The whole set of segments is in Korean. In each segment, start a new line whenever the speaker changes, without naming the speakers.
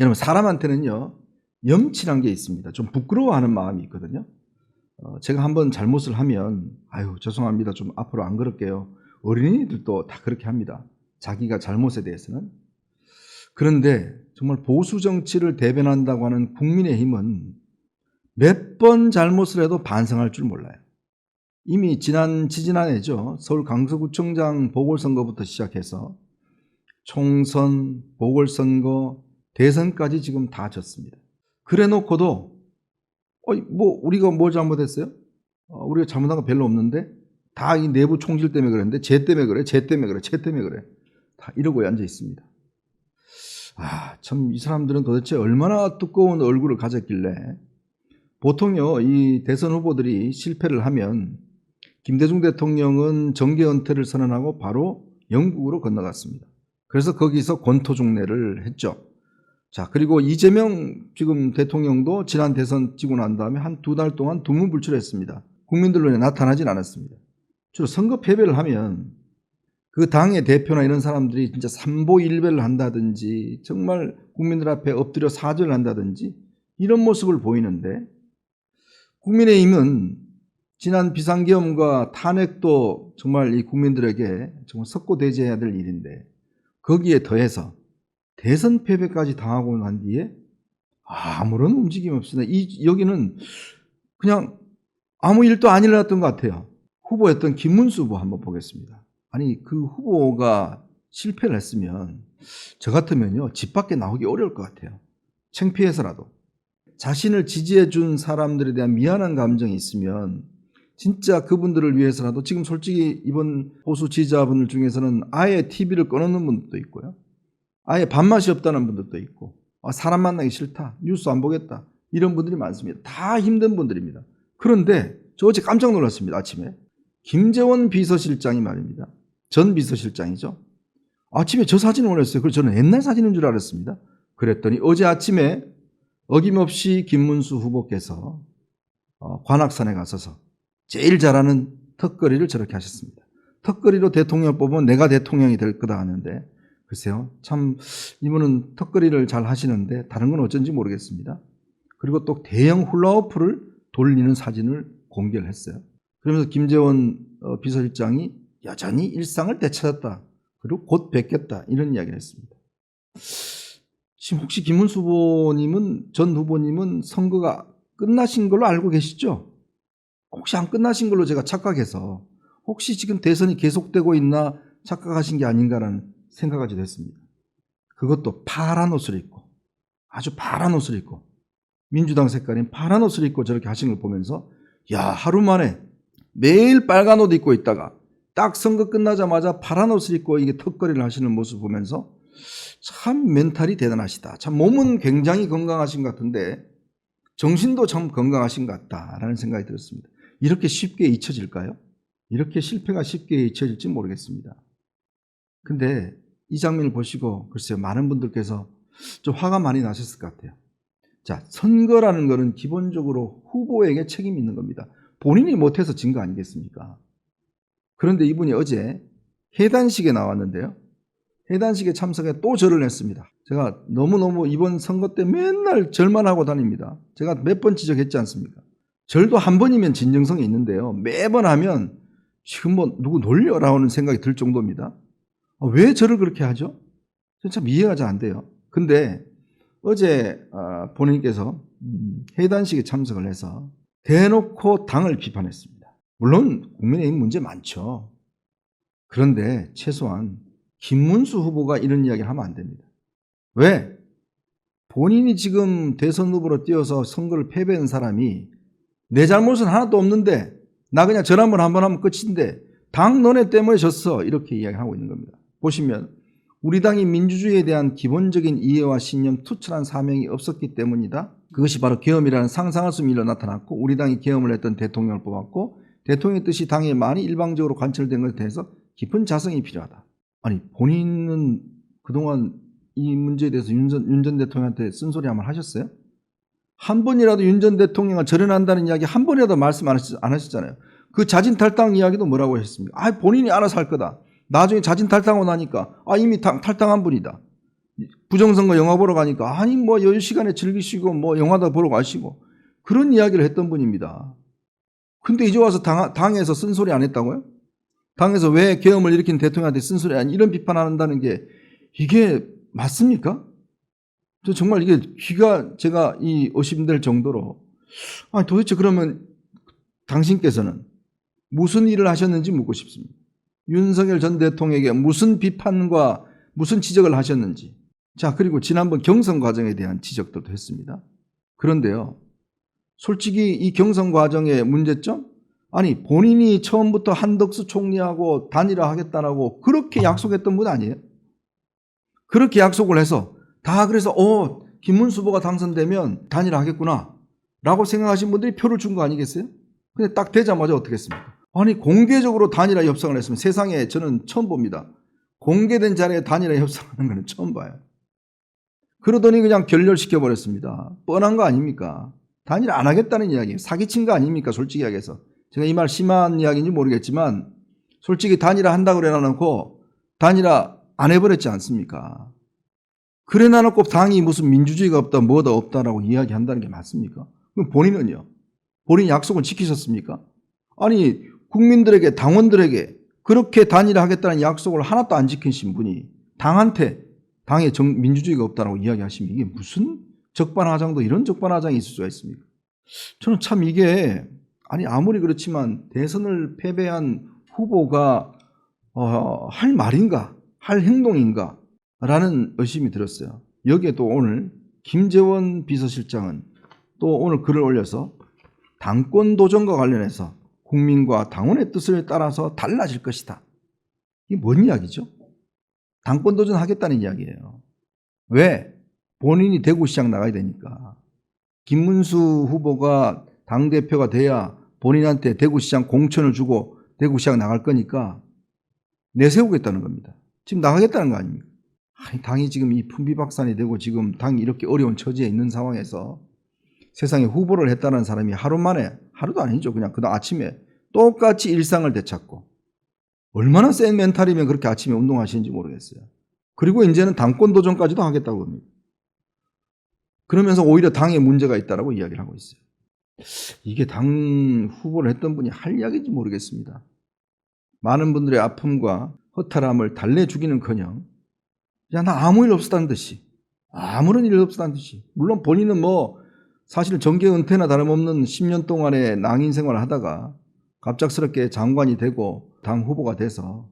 여러분 사람한테는요 염치란 게 있습니다. 좀 부끄러워하는 마음이 있거든요. 제가 한번 잘못을 하면 아유 죄송합니다. 좀 앞으로 안 그럴게요. 어린이들도 다 그렇게 합니다. 자기가 잘못에 대해서는. 그런데 정말 보수 정치를 대변한다고 하는 국민의힘은 몇 번 잘못을 해도 반성할 줄 몰라요. 이미 지지난해죠. 서울 강서구청장 보궐선거부터 시작해서 총선, 보궐선거, 대선까지 지금 다 졌습니다. 그래 놓고도 우리가 뭘 잘못했어요? 우리가 잘못한 거 별로 없는데 다 이 내부 총질 때문에 그랬는데 쟤 때문에 그래, 쟤 때문에 그래, 쟤 때문에 그래. 다 이러고 앉아 있습니다. 참 이 사람들은 도대체 얼마나 두꺼운 얼굴을 가졌길래 보통요 이 대선 후보들이 실패를 하면 김대중 대통령은 정계 은퇴를 선언하고 바로 영국으로 건너갔습니다. 그래서 거기서 권토중례를 했죠. 자, 그리고 이재명 지금 대통령도 지난 대선 지고 난 다음에 한 2달 동안 두문불출했습니다. 국민들 눈에 나타나진 않았습니다. 주로 선거 패배를 하면 그 당의 대표나 이런 사람들이 진짜 삼보일배를 한다든지 정말 국민들 앞에 엎드려 사죄를 한다든지 이런 모습을 보이는데 국민의힘은 지난 비상계엄과 탄핵도 정말 이 국민들에게 정말 석고대죄해야 될 일인데 거기에 더해서 대선 패배까지 당하고 난 뒤에 아무런 움직임이 없습니다. 여기는 그냥 아무 일도 안 일어났던 것 같아요. 후보였던 김문수 후보 한번 보겠습니다. 아니 그 후보가 실패를 했으면 저 같으면요 집 밖에 나오기 어려울 것 같아요. 창피해서라도. 자신을 지지해 준 사람들에 대한 미안한 감정이 있으면 진짜 그분들을 위해서라도 지금 솔직히 이번 보수 지지자분들 중에서는 아예 TV를 꺼놓는 분들도 있고요. 아예 밥맛이 없다는 분들도 있고 사람 만나기 싫다. 뉴스 안 보겠다. 이런 분들이 많습니다. 다 힘든 분들입니다. 그런데 저 어제 깜짝 놀랐습니다. 아침에. 김재원 비서실장이 말입니다. 전 비서실장이죠. 아침에 저 사진을 올렸어요. 그래서 저는 옛날 사진인 줄 알았습니다. 그랬더니 어제 아침에 어김없이 김문수 후보께서 관악산에 가서서 제일 잘하는 턱걸이를 저렇게 하셨습니다. 턱걸이로 대통령 뽑으면 내가 대통령이 될 거다 하는데 글쎄요. 참 이분은 턱걸이를 잘 하시는데 다른 건 어쩐지 모르겠습니다. 그리고 또 대형 훌라후프를 돌리는 사진을 공개를 했어요. 그러면서 김재원 비서실장이 여전히 일상을 되찾았다. 그리고 곧 뵙겠다. 이런 이야기를 했습니다. 지금 혹시 김문수 후보님은 전 후보님은 선거가 끝나신 걸로 알고 계시죠? 혹시 안 끝나신 걸로 제가 착각해서 혹시 지금 대선이 계속되고 있나 착각하신 게 아닌가라는 생각까지 됐습니다. 그것도 파란 옷을 입고 아주 파란 옷을 입고 민주당 색깔인 파란 옷을 입고 저렇게 하신 걸 보면서 야 하루 만에 매일 빨간 옷 입고 있다가 딱 선거 끝나자마자 파란 옷을 입고 이게 턱걸이를 하시는 모습 보면서 참 멘탈이 대단하시다. 참 몸은 굉장히 건강하신 것 같은데 정신도 참 건강하신 것 같다라는 생각이 들었습니다. 이렇게 쉽게 잊혀질까요? 이렇게 실패가 쉽게 잊혀질지 모르겠습니다. 근데 이 장면을 보시고 글쎄요 많은 분들께서 좀 화가 많이 나셨을 것 같아요. 자, 선거라는 것은 기본적으로 후보에게 책임이 있는 겁니다. 본인이 못해서 진 거 아니겠습니까? 그런데 이분이 어제 해단식에 나왔는데요. 해단식에 참석해 또 절을 했습니다. 제가 너무너무 이번 선거 때 맨날 절만 하고 다닙니다. 제가 몇 번 지적했지 않습니까? 절도 한 번이면 진정성이 있는데요. 매번 하면 지금 뭐 누구 놀려라는 생각이 들 정도입니다. 왜 절을 그렇게 하죠? 참 이해가 잘 안 돼요. 근데 어제 본인께서 해단식에 참석을 해서 대놓고 당을 비판했습니다. 물론 국민의힘 문제 많죠. 그런데 최소한 김문수 후보가 이런 이야기를 하면 안 됩니다. 왜? 본인이 지금 대선 후보로 뛰어서 선거를 패배한 사람이 내 잘못은 하나도 없는데 나 그냥 절 한번 하면 끝인데 당 너네 때문에 졌어 이렇게 이야기하고 있는 겁니다. 보시면 우리 당이 민주주의에 대한 기본적인 이해와 신념, 투철한 사명이 없었기 때문이다. 그것이 바로 계엄이라는 상상할 수 없는 일로 나타났고 우리 당이 계엄을 했던 대통령을 뽑았고 대통령의 뜻이 당에 많이 일방적으로 관철된 것에 대해서 깊은 자성이 필요하다. 아니 본인은 그동안 이 문제에 대해서 윤 전 대통령한테 쓴소리 한번 하셨어요? 한 번이라도 윤 전 대통령을 절연한다는 이야기 한 번이라도 말씀 안 하셨잖아요. 그 자진 탈당 이야기도 뭐라고 하셨습니까? 본인이 알아서 할 거다. 나중에 자진 탈당하고 나니까 이미 탈당한 분이다. 부정선거 영화 보러 가니까 아니 뭐 여유 시간에 즐기시고 뭐 영화도 보러 가시고 그런 이야기를 했던 분입니다. 근데 이제 와서 당에서 쓴소리 안 했다고요? 당에서 왜 계엄을 일으킨 대통령한테 쓴소리 아니 이런 비판한다는 게 이게 맞습니까? 저 정말 이게 귀가 제가 이 의심될 정도로 아니 도대체 그러면 당신께서는 무슨 일을 하셨는지 묻고 싶습니다. 윤석열 전 대통령에게 무슨 비판과 무슨 지적을 하셨는지. 자, 그리고 지난번 경선 과정에 대한 지적들도 했습니다. 그런데요, 솔직히 이 경선 과정의 문제점? 아니, 본인이 처음부터 한덕수 총리하고 단일화하겠다라고 그렇게 약속했던 분 아니에요? 그렇게 약속을 해서 다 그래서 김문수 후보가 당선되면 단일화하겠구나 라고 생각하신 분들이 표를 준 거 아니겠어요? 근데 딱 되자마자 어떻게 했습니까? 아니, 공개적으로 단일화 협상을 했으면 세상에 저는 처음 봅니다. 공개된 자리에 단일화 협상하는 거는 처음 봐요. 그러더니 그냥 결렬시켜버렸습니다. 뻔한 거 아닙니까? 단일화 안 하겠다는 이야기예요. 사기친 거 아닙니까? 솔직히 이야기해서. 제가 이 말 심한 이야기인지 모르겠지만 솔직히 단일화 한다고 그래 놔놓고 단일화 안 해버렸지 않습니까? 그래 놔놓고 당이 무슨 민주주의가 없다 뭐다 없다라고 이야기한다는 게 맞습니까? 그럼 본인은요? 본인 약속을 지키셨습니까? 아니 국민들에게 당원들에게 그렇게 단일화 하겠다는 약속을 하나도 안 지키신 분이 당한테 당에 민주주의가 없다라고 이야기하시면 이게 무슨 적반하장도 이런 적반하장이 있을 수가 있습니까? 저는 참 이게 아니 아무리 그렇지만 대선을 패배한 후보가 할 말인가 할 행동인가 라는 의심이 들었어요. 여기에 또 오늘 김재원 비서실장은 또 오늘 글을 올려서 당권 도전과 관련해서 국민과 당원의 뜻을 따라서 달라질 것이다. 이게 뭔 이야기죠? 당권 도전하겠다는 이야기예요. 왜? 본인이 대구시장 나가야 되니까. 김문수 후보가 당대표가 돼야 본인한테 대구시장 공천을 주고 대구시장 나갈 거니까 내세우겠다는 겁니다. 지금 나가겠다는 거 아닙니까? 아니, 당이 지금 이 풍비박산이 되고 지금 당이 이렇게 어려운 처지에 있는 상황에서 세상에 후보를 했다는 사람이 하루 만에, 하루도 아니죠. 그냥 그다음 아침에 똑같이 일상을 되찾고 얼마나 센 멘탈이면 그렇게 아침에 운동하시는지 모르겠어요. 그리고 이제는 당권 도전까지도 하겠다고 합니다. 그러면서 오히려 당에 문제가 있다라고 이야기를 하고 있어요. 이게 당 후보를 했던 분이 할 이야기인지 모르겠습니다. 많은 분들의 아픔과 허탈함을 달래주기는커녕 그냥 나 아무 일 없었다는 듯이 아무런 일 없었다는 듯이 물론 본인은 뭐 사실 정계 은퇴나 다름없는 10년 동안의 낭인 생활을 하다가 갑작스럽게 장관이 되고 당 후보가 돼서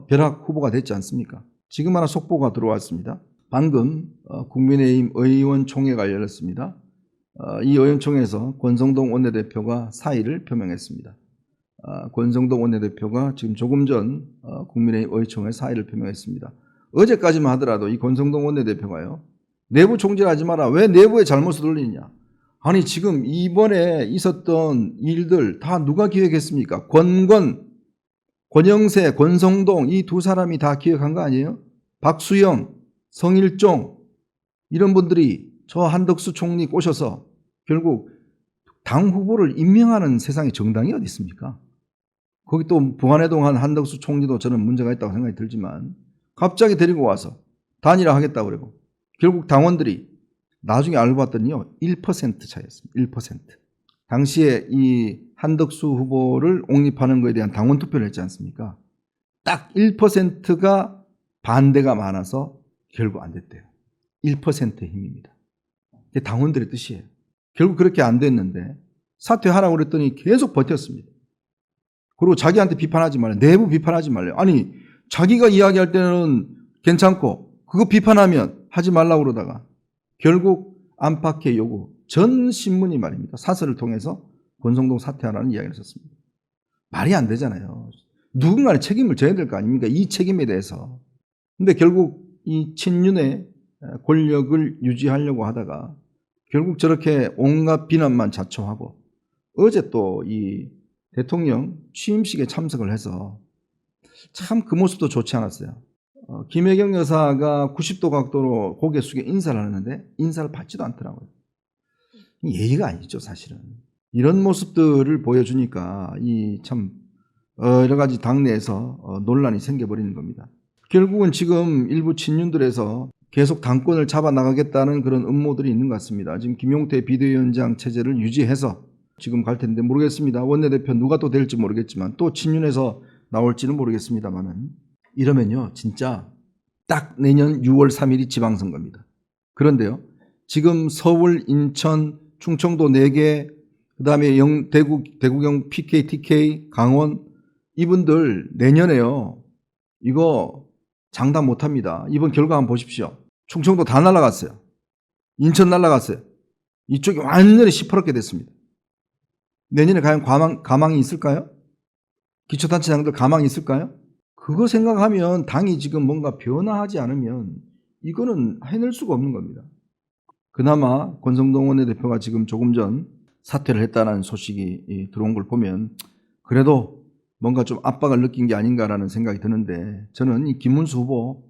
벼락 후보가 됐지 않습니까? 지금 하나 속보가 들어왔습니다. 방금 국민의힘 의원총회가 열렸습니다. 이 의원총회에서 권성동 원내대표가 사의를 표명했습니다. 권성동 원내대표가 지금 조금 전 국민의힘 의총에 사의를 표명했습니다. 어제까지만 하더라도 이 권성동 원내대표가요. 내부 총질하지 마라. 왜 내부의 잘못을 돌리느냐. 아니 지금 이번에 있었던 일들 다 누가 기획했습니까? 권영세, 권성동 이 두 사람이 다 기획한 거 아니에요? 박수영, 성일종 이런 분들이 저 한덕수 총리 꼬셔서 결국 당 후보를 임명하는 세상에 정당이 어디 있습니까? 거기 또 부안해동 한 한덕수 총리도 저는 문제가 있다고 생각이 들지만 갑자기 데리고 와서 단일화 하겠다고 그러고 결국 당원들이 나중에 알고 봤더니요 1% 차이였습니다. 1%. 당시에 이 한덕수 후보를 옹립하는 것에 대한 당원 투표를 했지 않습니까? 딱 1%가 반대가 많아서 결국 안 됐대요. 1%의 힘입니다. 이게 당원들의 뜻이에요. 결국 그렇게 안 됐는데 사퇴하라고 그랬더니 계속 버텼습니다. 그리고 자기한테 비판하지 말아요. 내부 비판하지 말아요. 아니 자기가 이야기할 때는 괜찮고 그거 비판하면 하지 말라고 그러다가 결국 안팎의 요구 전 신문이 말입니다. 사설을 통해서 권성동 사퇴하라는 이야기를 썼습니다. 말이 안 되잖아요. 누군가는 책임을 져야 될 거 아닙니까? 이 책임에 대해서. 근데 결국 이 친윤의 권력을 유지하려고 하다가 결국 저렇게 온갖 비난만 자초하고 어제 또 이 대통령 취임식에 참석을 해서 참 그 모습도 좋지 않았어요. 김혜경 여사가 90도 각도로 고개 숙여 인사를 하는데 인사를 받지도 않더라고요. 예의가 아니죠, 사실은. 이런 모습들을 보여주니까 이 참 여러 가지 당내에서 논란이 생겨버리는 겁니다. 결국은 지금 일부 친윤들에서 계속 당권을 잡아나가겠다는 그런 음모들이 있는 것 같습니다. 지금 김용태 비대위원장 체제를 유지해서 지금 갈 텐데 모르겠습니다. 원내대표 누가 또 될지 모르겠지만 또 친윤에서 나올지는 모르겠습니다만은 이러면요 진짜 딱 내년 6월 3일이 지방선거입니다. 그런데요 지금 서울, 인천, 충청도 4개 그다음에 대구경 PK, TK, 강원 이분들 내년에요 이거 장담 못합니다. 이번 결과 한번 보십시오. 충청도 다 날아갔어요. 인천 날아갔어요. 이쪽이 완전히 시퍼렇게 됐습니다. 내년에 과연 가망이 있을까요? 기초단체장들 가망이 있을까요? 그거 생각하면 당이 지금 뭔가 변화하지 않으면 이거는 해낼 수가 없는 겁니다. 그나마 권성동 원내대표가 지금 조금 전 사퇴를 했다는 소식이 들어온 걸 보면 그래도 뭔가 좀 압박을 느낀 게 아닌가라는 생각이 드는데 저는 이 김문수 후보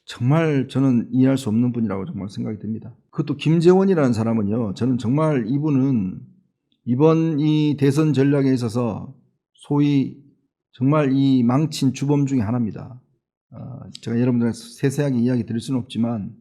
정말 저는 이해할 수 없는 분이라고 정말 생각이 듭니다. 그것도 김재원이라는 사람은요 저는 정말 이분은 이번 이 대선 전략에 있어서 소위 정말 이 망친 주범 중에 하나입니다. 제가 여러분들한테 세세하게 이야기 드릴 수는 없지만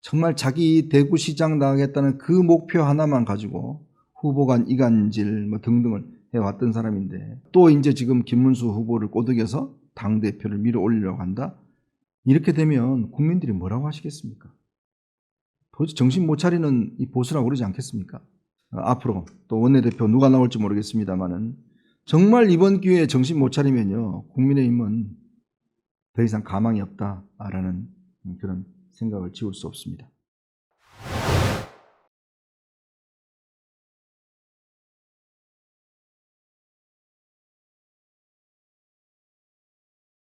정말 자기 대구시장 나가겠다는 그 목표 하나만 가지고 후보 간 이간질 뭐 등등을 해왔던 사람인데 또 이제 지금 김문수 후보를 꼬드겨서 당대표를 밀어 올리려고 한다? 이렇게 되면 국민들이 뭐라고 하시겠습니까? 도대체 정신 못 차리는 이 보수라고 그러지 않겠습니까? 앞으로 또 원내대표 누가 나올지 모르겠습니다만은 정말 이번 기회에 정신 못 차리면요 국민의힘은 더 이상 가망이 없다라는 그런 생각을 지울 수 없습니다.